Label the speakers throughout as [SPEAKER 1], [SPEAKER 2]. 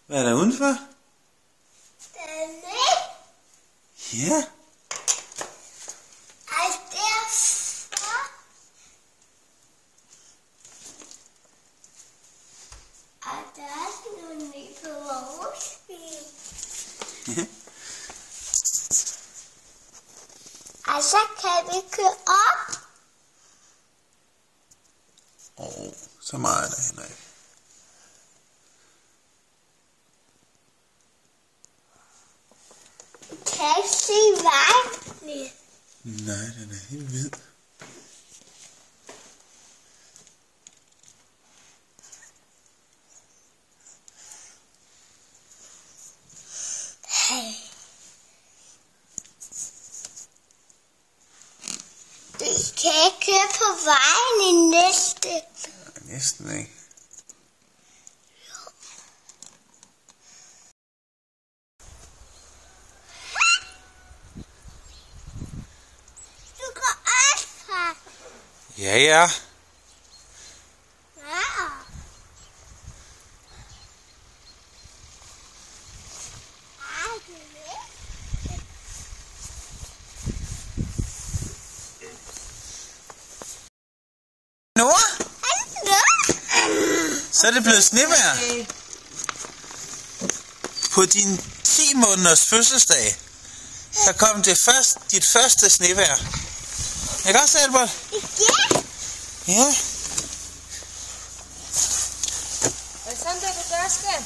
[SPEAKER 1] Hvad er der udenfor? Ja.
[SPEAKER 2] Der er også noget nyt på vores bil. Og så kan vi køre op.
[SPEAKER 1] Så meget er der heller ikke.
[SPEAKER 2] Kan jeg se vejen?
[SPEAKER 1] Nej, den er helt hvid.
[SPEAKER 2] Vi kan ikke køre på vejen i næste.
[SPEAKER 1] Næsten ikke.
[SPEAKER 2] Du går også fra.
[SPEAKER 1] Ja, ja.
[SPEAKER 2] Ja.
[SPEAKER 1] Nora? Så er det blevet snevejr. På din 10 måneders fødselsdag, så kom det dit første snevejr. Ikke også, Albert?
[SPEAKER 2] Ja.
[SPEAKER 1] Ja.
[SPEAKER 3] Er det sådan, det gør, skat?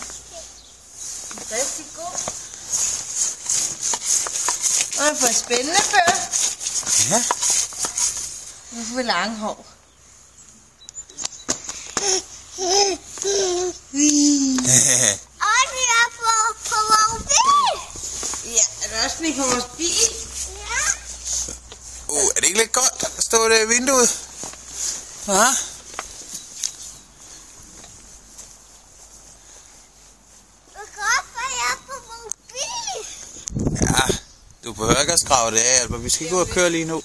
[SPEAKER 3] Rigtig god. Og for spændende før.
[SPEAKER 1] Ja.
[SPEAKER 3] Nu får vi lange hår.
[SPEAKER 2] Og vi er på vores bil.
[SPEAKER 3] Ja, er det også lige på vores bil?
[SPEAKER 2] Ja.
[SPEAKER 1] Er det ikke lidt godt at stå der i vinduet? Hva?
[SPEAKER 2] Hvorfor er jeg på vores bil?
[SPEAKER 1] Ja, du behøver ikke at skrave det af, Albert. Vi skal gå og køre lige nu.